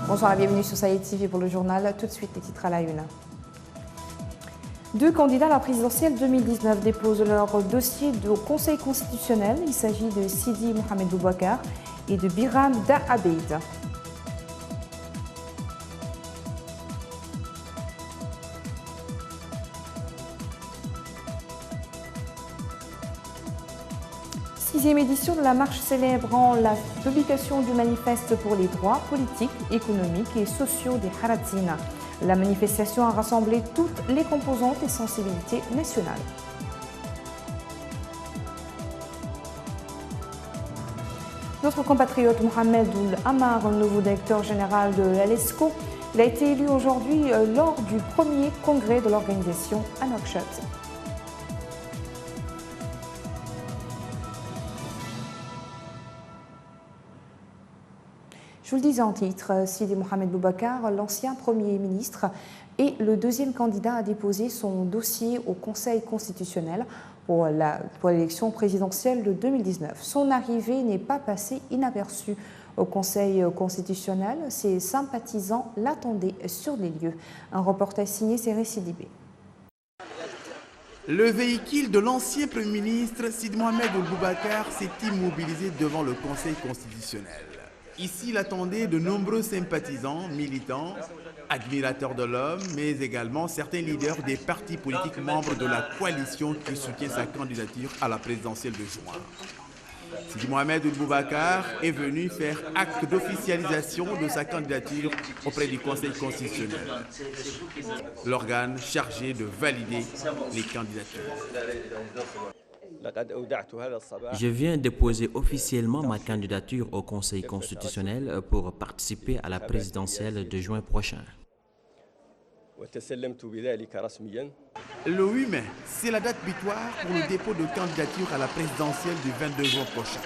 Bonsoir et bienvenue sur Saïd TV pour le journal. Tout de suite, les titres à la une. Deux candidats à la présidentielle 2019 déposent leur dossier au Conseil constitutionnel. Il s'agit de Sidi Mohamed Boubacar et de Biram Da Abeid. Sixième édition de la marche célébrant la publication du manifeste pour les droits politiques, économiques et sociaux des Haratzina. La manifestation a rassemblé toutes les composantes et sensibilités nationales. Notre compatriote Mohamed Ould Ammar, nouveau directeur général de l'ALESCO, il a été élu aujourd'hui lors du premier congrès de l'organisation à Nouakchott. Je vous le disais en titre, Sidi Mohamed Boubacar, l'ancien Premier ministre, est le deuxième candidat à déposer son dossier au Conseil constitutionnel pour l'élection présidentielle de 2019. Son arrivée n'est pas passée inaperçue au Conseil constitutionnel. Ses sympathisants l'attendaient sur les lieux. Un reportage signé Séré Sidibé. Le véhicule de l'ancien Premier ministre Sidi Mohamed Boubacar s'est immobilisé devant le Conseil constitutionnel. Ici, l'attendaient de nombreux sympathisants, militants, admirateurs de l'homme, mais également certains leaders des partis politiques membres de la coalition qui soutient sa candidature à la présidentielle de juin. Sidi Mohamed Boubacar est venu faire acte d'officialisation de sa candidature auprès du Conseil constitutionnel, l'organe chargé de valider les candidatures. Je viens déposer officiellement ma candidature au Conseil constitutionnel pour participer à la présidentielle de juin prochain. Le 8 mai, c'est la date butoir pour le dépôt de candidature à la présidentielle du 22 juin prochain.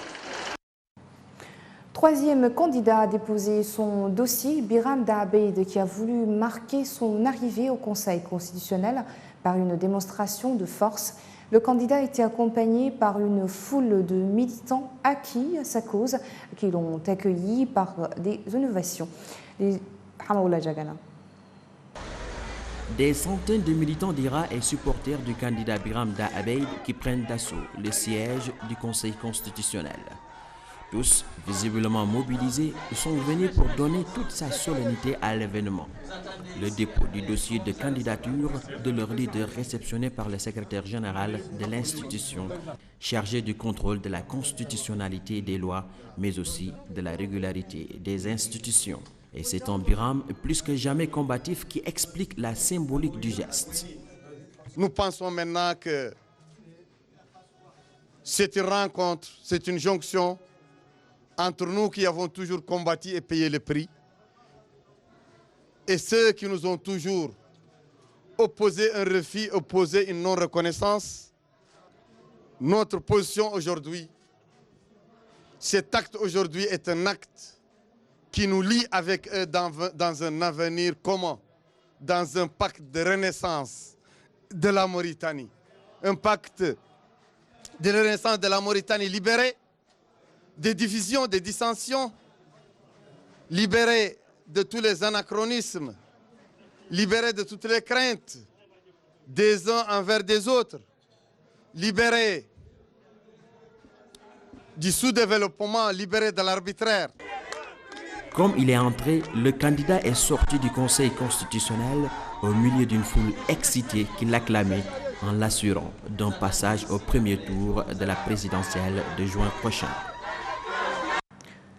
Troisième candidat a déposé son dossier, Biram Da Abeid, qui a voulu marquer son arrivée au Conseil constitutionnel par une démonstration de force. Le candidat a été accompagné par une foule de militants acquis à sa cause qui l'ont accueilli par des innovations. Des centaines de militants d'IRA et supporters du candidat Biram Da Abeid qui prennent d'assaut le siège du Conseil constitutionnel. Tous, visiblement mobilisés, sont venus pour donner toute sa solennité à l'événement. Le dépôt du dossier de candidature de leur leader réceptionné par le secrétaire général de l'institution, chargé du contrôle de la constitutionnalité des lois, mais aussi de la régularité des institutions. Et c'est un Biram plus que jamais combatif qui explique la symbolique du geste. Nous pensons maintenant que cette rencontre, c'est une jonction entre nous qui avons toujours combattu et payé le prix et ceux qui nous ont toujours opposé un refus, opposé une non-reconnaissance. Notre position aujourd'hui, cet acte aujourd'hui est un acte qui nous lie avec eux dans un avenir commun, dans un pacte de renaissance de la Mauritanie. Un pacte de renaissance de la Mauritanie libérée des divisions, des dissensions, libérée de tous les anachronismes, libérée de toutes les craintes des uns envers des autres, libérée du sous-développement, libérée de l'arbitraire. Comme il est entré, le candidat est sorti du Conseil constitutionnel au milieu d'une foule excitée qui l'acclamait en l'assurant d'un passage au premier tour de la présidentielle de juin prochain.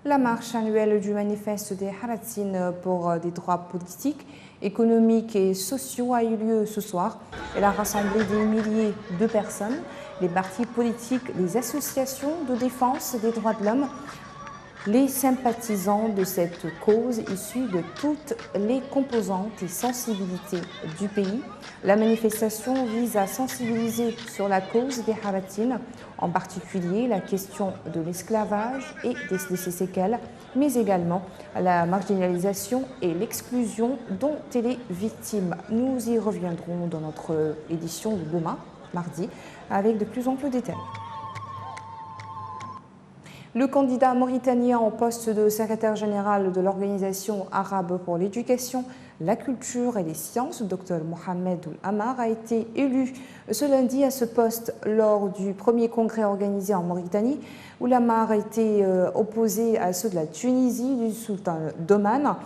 La marche annuelle du manifeste des Haratzin pour des droits politiques, économiques et sociaux a eu lieu ce soir. Elle a rassemblé des milliers de personnes, les partis politiques, les associations de défense des droits de l'homme, les sympathisants de cette cause issus de toutes les composantes et sensibilités du pays. La manifestation vise à sensibiliser sur la cause des Haratzin, en particulier la question de l'esclavage et de ses séquelles, mais également la marginalisation et l'exclusion dont elle est victime. Nous y reviendrons dans notre édition de demain, mardi, avec de plus amples détails. Le candidat mauritanien au poste de secrétaire général de l'Organisation arabe pour l'éducation, la culture et les sciences, Dr Mohamed Ould-Amar, a été élu ce lundi à ce poste lors du premier congrès organisé en Mauritanie. Ould-Amar a été opposé à ceux de la Tunisie, du sultan d'Oman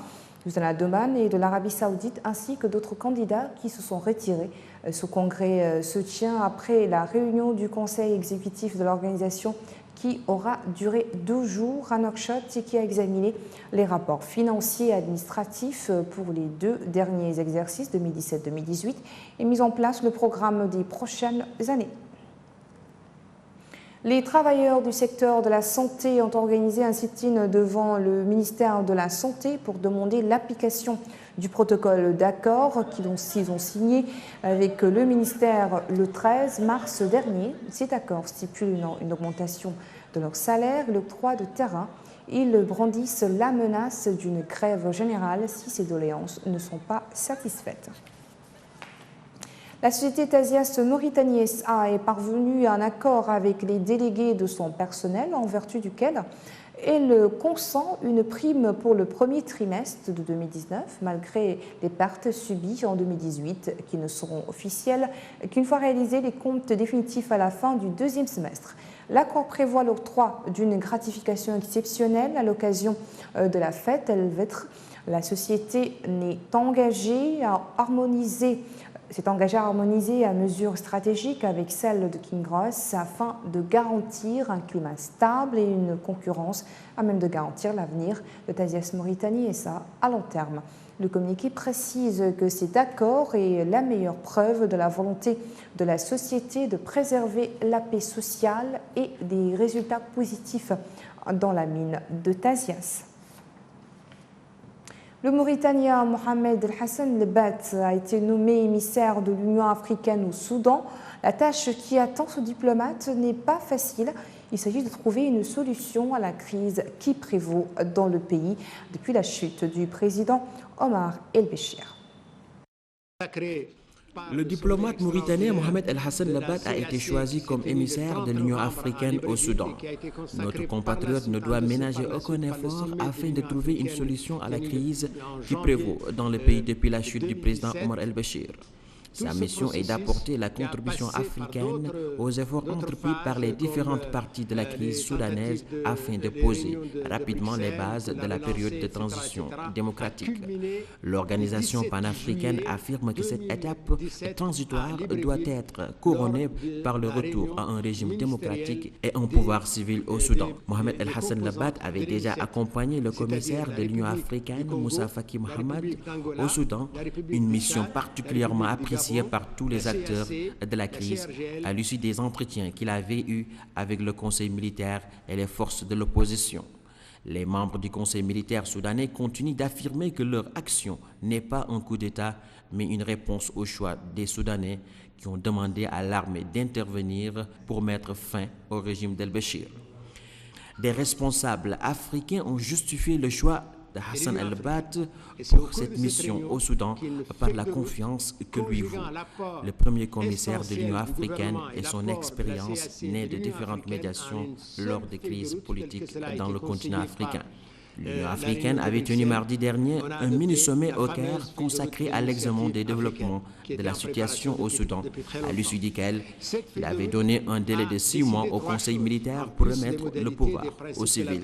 et de l'Arabie saoudite, ainsi que d'autres candidats qui se sont retirés. Ce congrès se tient après la réunion du conseil exécutif de l'organisation qui aura duré 2 jours à Nouakchott et qui a examiné les rapports financiers et administratifs pour les 2 derniers exercices 2017-2018 et mis en place le programme des prochaines années. Les travailleurs du secteur de la santé ont organisé un sit-in devant le ministère de la Santé pour demander l'application du protocole d'accord qu'ils ont signé avec le ministère le 13 mars dernier. Cet accord stipule une augmentation de leur salaire et l'octroi de terrain. Ils brandissent la menace d'une grève générale si ces doléances ne sont pas satisfaites. La société Tasiast Mauritanie SA est parvenue à un accord avec les délégués de son personnel en vertu duquel elle consent une prime pour le premier trimestre de 2019 malgré les pertes subies en 2018 qui ne seront officielles qu'une fois réalisés les comptes définitifs à la fin du 2e semestre. L'accord prévoit l'octroi d'une gratification exceptionnelle à l'occasion de la fête El-Vetr. La société s'est engagée à harmoniser à mesure stratégique avec celle de King Ross afin de garantir un climat stable et une concurrence à même de garantir l'avenir de Tasiast Mauritanie SA à long terme. Le communiqué précise que cet accord est la meilleure preuve de la volonté de la société de préserver la paix sociale et des résultats positifs dans la mine de Tasiast. Le Mauritanien Mohamed El Hassan Lebat a été nommé émissaire de l'Union africaine au Soudan. La tâche qui attend ce diplomate n'est pas facile. Il s'agit de trouver une solution à la crise qui prévaut dans le pays depuis la chute du président Omar El-Béchir. Le diplomate mauritanien Mohamed El Hassan Lebat a été choisi comme émissaire de l'Union africaine au Soudan. Notre compatriote ne doit ménager aucun effort afin de trouver une solution à la crise qui prévaut dans le pays depuis la chute du président Omar El-Béchir. Sa mission est d'apporter la contribution africaine aux efforts entrepris par les différentes parties de la crise soudanaise afin de poser rapidement les bases de la période de transition démocratique. L'organisation panafricaine affirme que cette étape transitoire doit être couronnée par le retour à un régime démocratique et un pouvoir civil au Soudan. Mohamed El Hassan Lebat avait déjà accompagné le commissaire de l'Union africaine, Moussa Faki Mohamed, au Soudan, une mission particulièrement appréciée par tous les acteurs de la crise à l'issue des entretiens qu'il avait eus avec le conseil militaire et les forces de l'opposition. Les membres du conseil militaire soudanais continuent d'affirmer que leur action n'est pas un coup d'État, mais une réponse au choix des Soudanais qui ont demandé à l'armée d'intervenir pour mettre fin au régime d'El-Béchir. Des responsables africains ont justifié le choix de Hassan El-Lebat pour cette mission au Soudan par la confiance que lui vaut le premier commissaire de l'Union africaine et son expérience née de différentes médiations lors des crises politiques dans le continent africain. L'Union africaine avait tenu mardi dernier un mini-sommet au Caire consacré à l'examen des développements de la situation au Soudan, à l'issue duquel il avait donné un délai de 6 mois au Conseil militaire pour remettre le pouvoir aux civils.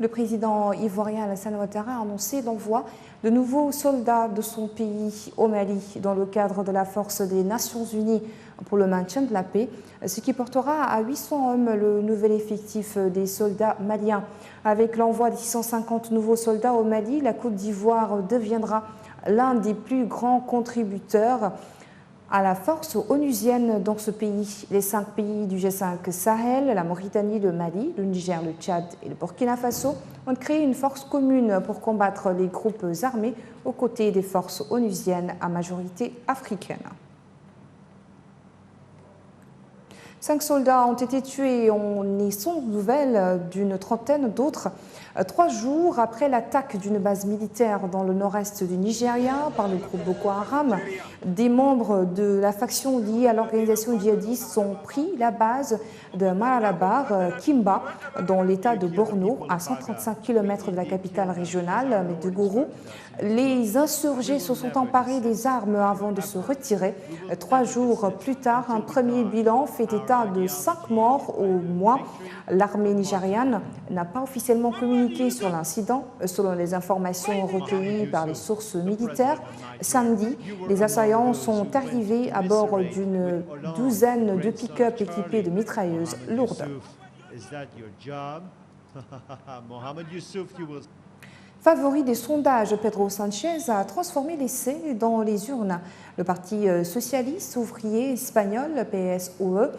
Le président ivoirien Alassane Ouattara a annoncé l'envoi de nouveaux soldats de son pays au Mali dans le cadre de la force des Nations Unies pour le maintien de la paix, ce qui portera à 800 hommes le nouvel effectif des soldats maliens. Avec l'envoi de 650 nouveaux soldats au Mali, la Côte d'Ivoire deviendra l'un des plus grands contributeurs à la force onusienne dans ce pays. Les 5 pays du G5 Sahel, la Mauritanie, le Mali, le Niger, le Tchad et le Burkina Faso ont créé une force commune pour combattre les groupes armés aux côtés des forces onusiennes à majorité africaine. 5 soldats ont été tués et on est sans nouvelles d'une trentaine d'autres. 3 jours après l'attaque d'une base militaire dans le nord-est du Nigeria par le groupe Boko Haram, des membres de la faction liée à l'organisation djihadiste ont pris la base de Maralabar, Kimba, dans l'état de Borno, à 135 km de la capitale régionale, Maiduguri. Les insurgés se sont emparés des armes avant de se retirer. 3 jours plus tard, un premier bilan fait état de 5 morts au moins. L'armée nigériane n'a pas officiellement communiqué sur l'incident. Selon les informations recueillies par les sources militaires, samedi, les assaillants sont arrivés à bord d'une douzaine de pick-up équipés de mitrailleuses lourdes. Favori des sondages, Pedro Sanchez a transformé l'essai dans les urnes. Le Parti socialiste ouvrier espagnol, PSOE,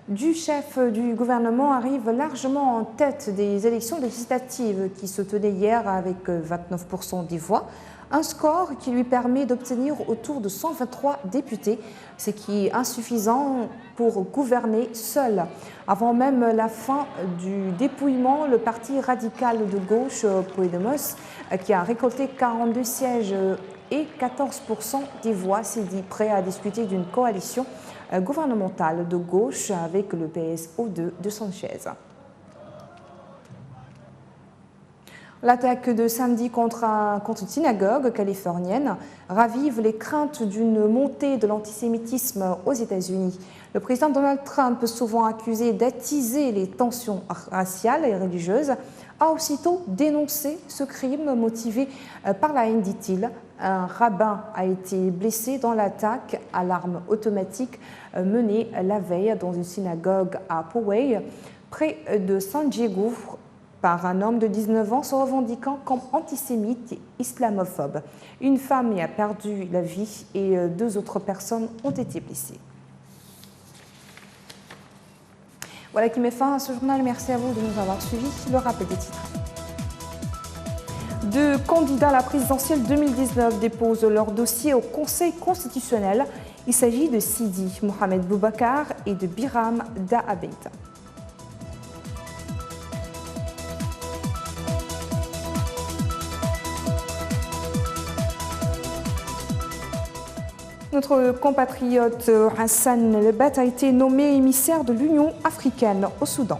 du chef du gouvernement arrive largement en tête des élections législatives qui se tenaient hier avec 29% des voix. Un score qui lui permet d'obtenir autour de 123 députés, ce qui est insuffisant pour gouverner seul. Avant même la fin du dépouillement, le parti radical de gauche, Podemos, qui a récolté 42 sièges et 14% des voix, s'est dit prêt à discuter d'une coalition gouvernementale de gauche avec le PSOE de Sanchez. L'attaque de samedi contre une synagogue californienne ravive les craintes d'une montée de l'antisémitisme aux États-Unis. Le président Donald Trump, souvent accusé d'attiser les tensions raciales et religieuses, a aussitôt dénoncé ce crime motivé par la haine, dit-il. Un rabbin a été blessé dans l'attaque à l'arme automatique menée la veille dans une synagogue à Poway, près de San Diego, par un homme de 19 ans se revendiquant comme antisémite et islamophobe. Une femme y a perdu la vie et 2 autres personnes ont été blessées. Voilà qui met fin à ce journal. Merci à vous de nous avoir suivis. Le rappel des titres. 2 candidats à la présidentielle 2019 déposent leur dossier au Conseil constitutionnel. Il s'agit de Sidi Mohamed Boubacar et de Biram Da Abeid. Notre compatriote Hassan Lebat a été nommé émissaire de l'Union africaine au Soudan.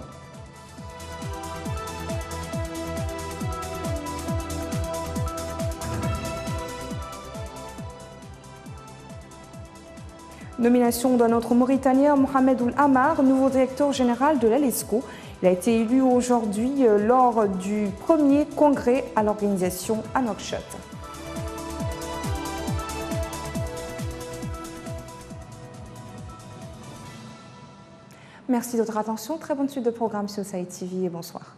Nomination d'un autre Mauritanien, Mohamed Ould Amar, nouveau directeur général de l'ALESCO. Il a été élu aujourd'hui lors du premier congrès à l'organisation à Nouakchott. Merci de votre attention. Très bonne suite de programme sur Saïd TV et bonsoir.